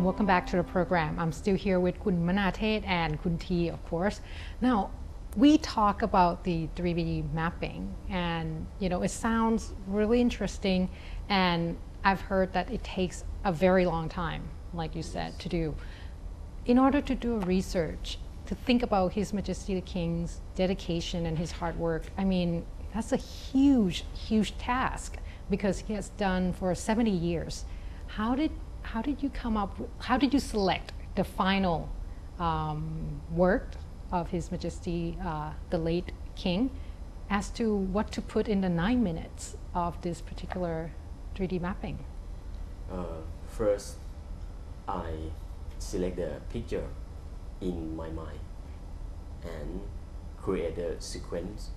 welcome back to the program. I'm still here with Kun Manatet and Kun T, of course. Now, we talk about the 3D mapping, and it sounds really interesting, and I've heard that it takes a very long time, like you said, to do. In order to do a research, to think about His Majesty the King's dedication and his hard work, I mean, that's a huge, huge task because he has done for 70 years. How did you come up with, how did you select the final work of His Majesty the late King as to what to put in the 9 minutes of this particular 3D mapping? First, I select the picture in my mind and create a sequence,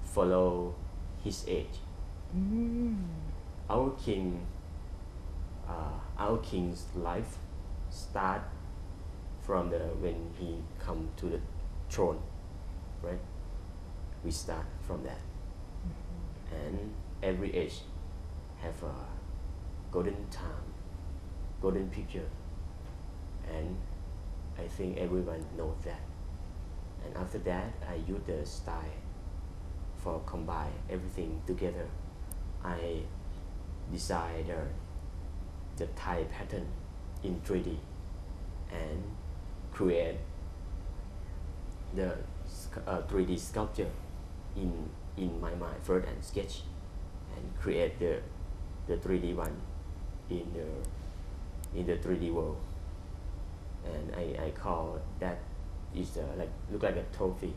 follow his age. Our king's life start from when he come to the throne, right? We start from that, and every age have a golden time, golden picture, and I think everyone knows that. And after that, I use the style for combine everything together. I design the Thai pattern in 3D and create the 3D sculpture in my mind first and sketch and create the 3D one in the 3D world, and I call that is look like a trophy.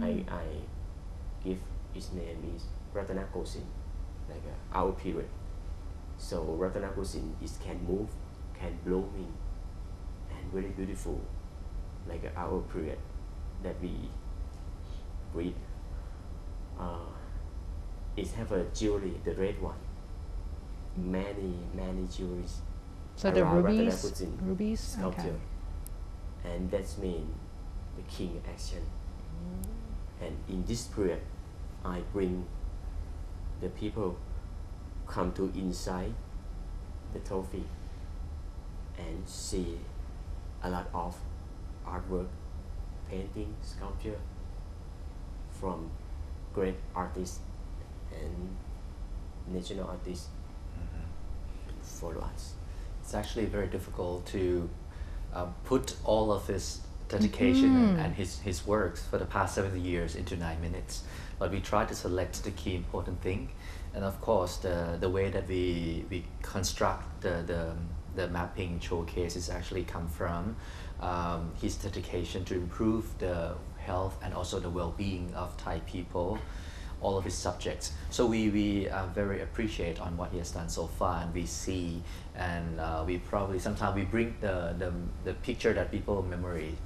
I give its name is Ratanakosin, like our period. So Ratanakosin is can move, can blooming, and very beautiful, like our period that we read. It have a jewelry, the red one, many jewelries. So the rubies sculpture, okay. And that's mean the king action. And in this period, I bring the people come to inside the trophy and see a lot of artwork, painting, sculpture from great artists and national artists follow us. It's actually very difficult to put all of his dedication and his works for the past 70 years into 9 minutes. But we try to select the key important thing, and of course the way that we construct the mapping showcase is actually come from his dedication to improve the health and also the well-being of Thai people, all of his subjects. So we very appreciate on what he has done so far, and we see, and we probably sometimes we bring the picture that people memory.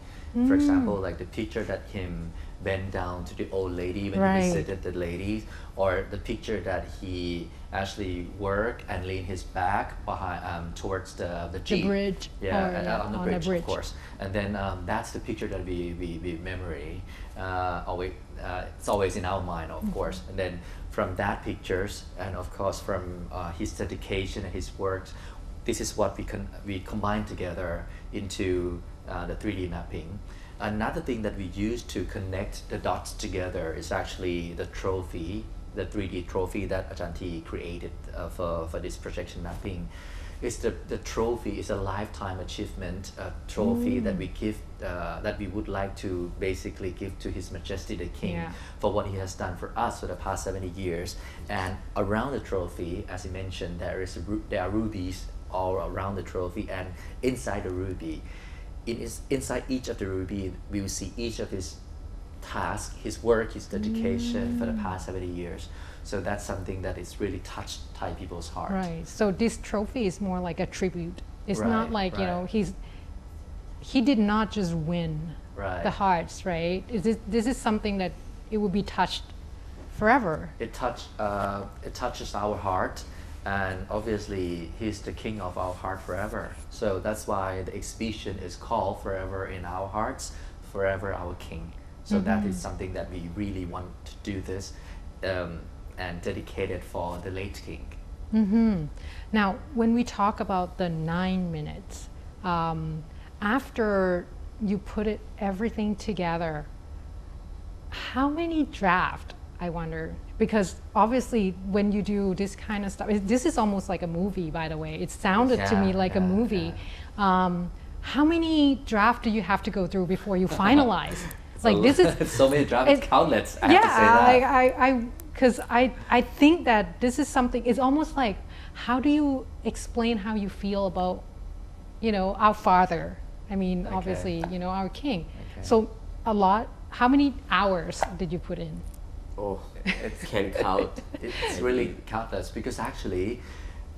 For example, like the picture that him bent down to the old lady when he visited the ladies, or the picture that he actually worked and leaned his back behind towards the jeep. The bridge. On the bridge, of course. And then that's the picture that we memory. It's always in our mind, of course. And then from that pictures, and of course from his dedication and his works, this is what we combine together into the 3D mapping. Another thing that we use to connect the dots together is actually the trophy, the 3D trophy that Ajahn created for this projection mapping. It's the trophy is a lifetime achievement trophy that we give, that we would like to basically give to His Majesty the King for what he has done for us for the past 70 years. And around the trophy, as he mentioned, there are rubies all around the trophy, and inside the ruby, inside each of the ruby, we will see each of his tasks, his work, his dedication for the past 70 years. So that's something that is really touched Thai people's heart. Right. So this trophy is more like a tribute. It's not like he did not just win the hearts, right? This is something that it will be touched forever. It touches our heart, and obviously he's the king of our heart forever. So that's why the exhibition is called Forever in Our Hearts, Forever Our King. So that is something that we really want to do this and dedicate it for the late king. Now, when we talk about the 9 minutes, after you put everything together, how many draft, I wonder? Because obviously when you do this kind of stuff, this is almost like a movie, by the way. It sounded to me like a movie. How many draft do you have to go through before you finalize? Like this is so many drafts, countless. I have to say that. Because I think that this is something. It's almost like, how do you explain how you feel about, our father? I mean, obviously, our king. So a lot. How many hours did you put in? Oh, can't count. It's really countless, because actually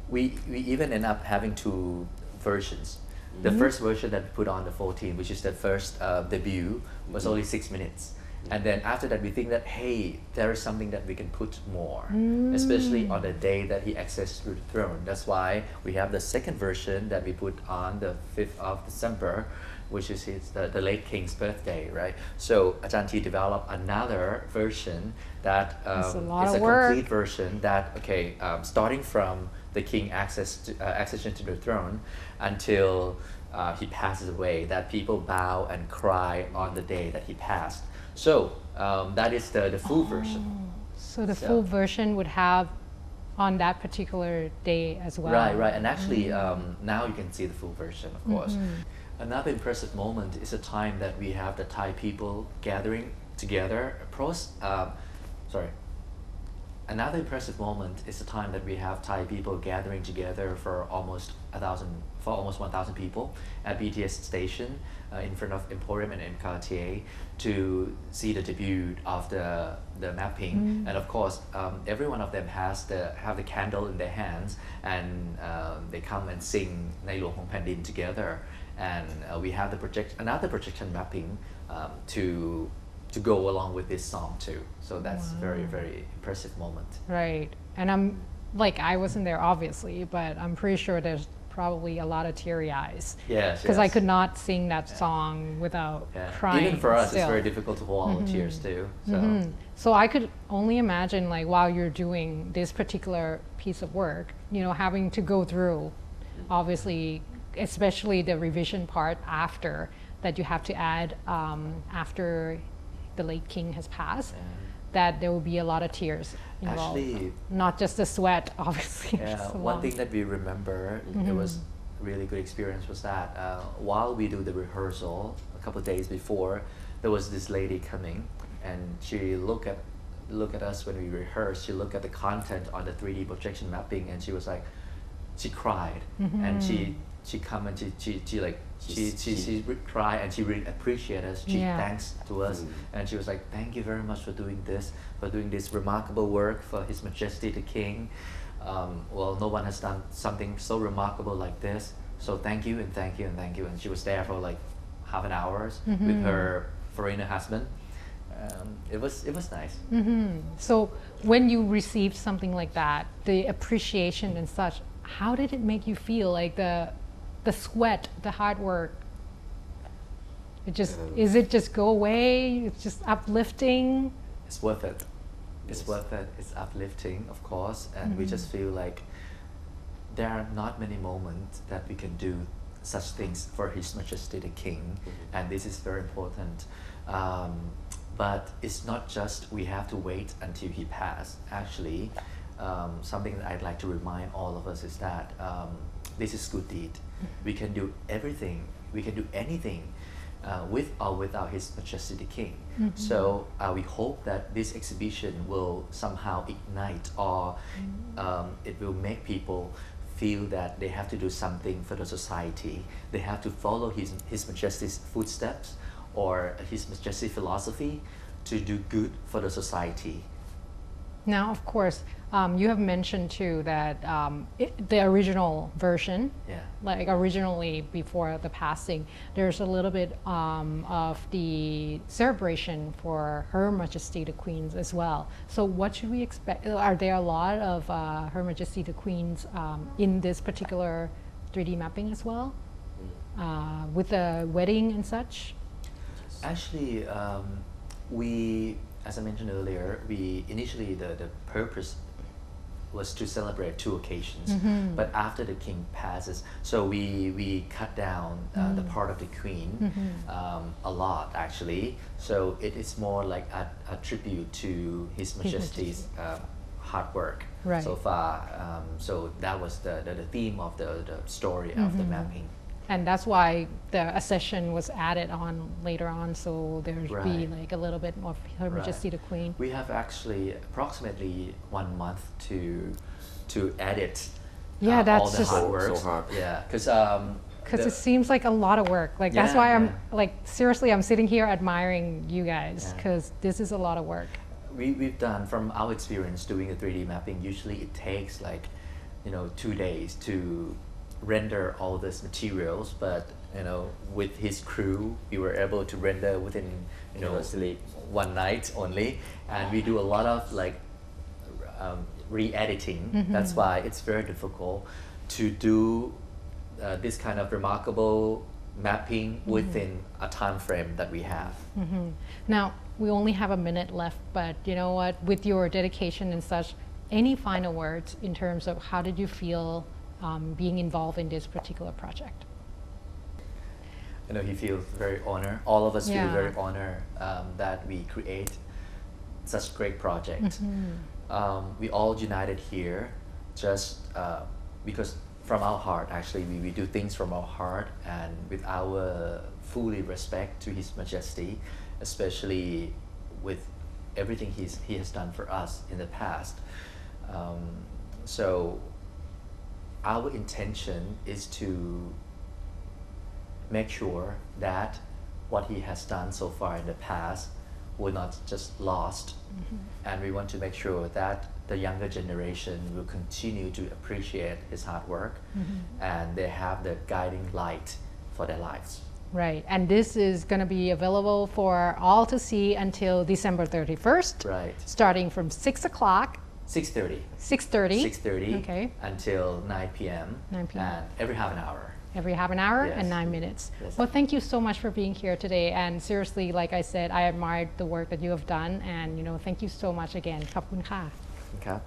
we even end up having 2 versions. The first version that we put on the 14, which is the first debut, was only 6 minutes. And then after that, we think that, hey, there is something that we can put more, especially on the day that he accessed to the throne. That's why we have the second version that we put on the 5th of December, which is the late king's birthday, right? So Ajahn developed another version that is a complete version that, starting from the king accession to the throne until he passes away, that people bow and cry on the day that he passed. So that is the full version. So the full version would have on that particular day as well. Right. And actually, now you can see the full version, of course. Another impressive moment is the time that we have the Thai people gathering together. Another impressive moment is the time that we have Thai people gathering together for almost 1,000 people at BTS station in front of Emporium and MKTA to see the debut of the mapping. And of course, every one of them have the candle in their hands, and they come and sing Nai Luang Hong Pandin together. And we have another projection mapping to go along with this song too. So that's very, very impressive moment. Right. And I wasn't there obviously, but I'm pretty sure there's probably a lot of teary eyes. Yes. Because I could not sing that song without crying. Even for us, still. it's very difficult to hold our tears too. So. So I could only imagine, while you're doing this particular piece of work, having to go through, obviously, especially the revision part after that you have to add after the late king has passed, that there will be a lot of tears involved. Actually, not just the sweat, obviously. One thing that we remember, it was a really good experience, was that while we do the rehearsal, a couple of days before, there was this lady coming, and she looked at us when we rehearsed. She looked at the content on the 3D projection mapping, and she was like, she cried, and she come and she cry, and she really appreciate us. She thanks to us, and she was like, thank you very much for doing this remarkable work for His Majesty the King. Well, no one has done something so remarkable like this, so thank you and thank you and thank you. And she was there for like half an hour with her foreigner husband. It was nice. So when you received something like that, the appreciation and such, how did it make you feel? Like the sweat, the hard work, is it just go away? It's just uplifting? It's worth it. It's worth it. It's uplifting, of course, and we just feel like there are not many moments that we can do such things for His Majesty the King, and this is very important. But it's not just we have to wait until he passed. Actually, something that I'd like to remind all of us is that this is good deed. We can do everything, we can do anything with or without His Majesty the King. So we hope that this exhibition will somehow ignite, or it will make people feel that they have to do something for the society. They have to follow His Majesty's footsteps or His Majesty's philosophy to do good for the society. Now, of course, you have mentioned too that the original version, like originally before the passing, there's a little bit of the celebration for Her Majesty the Queens as well. So what should we expect? Are there a lot of Her Majesty the Queens in this particular 3D mapping as well? With the wedding and such? Actually, as I mentioned earlier, we initially the purpose was to celebrate two occasions. But after the king passes, so we cut down the part of the queen a lot actually. So it is more like a tribute to His Majesty's hard work so far. So that was the theme of the story of the mapping. And that's why the accession was added on later on, so there'd be like a little bit more of Her Majesty the Queen. We have actually approximately 1 month to edit that's all the just hard work. So hard. Yeah, because it seems like a lot of work. Like that's why I'm like seriously, I'm sitting here admiring you guys because this is a lot of work. We've done, from our experience doing a 3D mapping, usually it takes like 2 days to render all these materials, but with his crew we were able to render within sleep. 1 night only, and we do a lot of like re-editing. That's why it's very difficult to do this kind of remarkable mapping within a time frame that we have. Now we only have a minute left, but you know what, with your dedication and such, any final words in terms of how did you feel being involved in this particular project? He feels very honored. All of us feel very honored that we create such great project. We all united here just because from our heart, actually, we do things from our heart and with our fully respect to His Majesty, especially with everything he has done for us in the past. So our intention is to make sure that what he has done so far in the past will not just lost, and we want to make sure that the younger generation will continue to appreciate his hard work, and they have the guiding light for their lives. Right, and this is going to be available for all to see until December 31st. Right. Starting from 6 o'clock. 6:30. 6:30. 6:30. Okay. Until 9 p.m. 9 p.m. And every half an hour. Every half an hour Yes. and 9 minutes. Yes. Well, thank you so much for being here today. And seriously, like I said, I admired the work that you have done. And thank you so much again. ขอบคุณค่ะ Okay.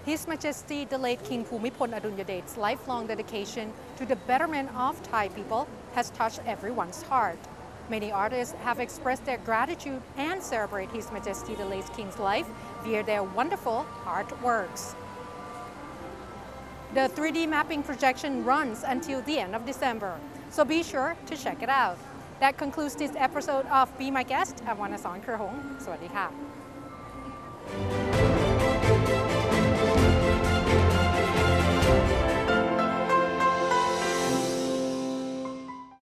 His Majesty the late King Bhumibol Adulyadej's lifelong dedication to the betterment of Thai people has touched everyone's heart. Many artists have expressed their gratitude and celebrate His Majesty the late King's life via their wonderful artworks. The 3D mapping projection runs until the end of December, so be sure to check it out. That concludes this episode of Be My Guest. I'm Wanasan Kerhong. สวัสดีค่ะ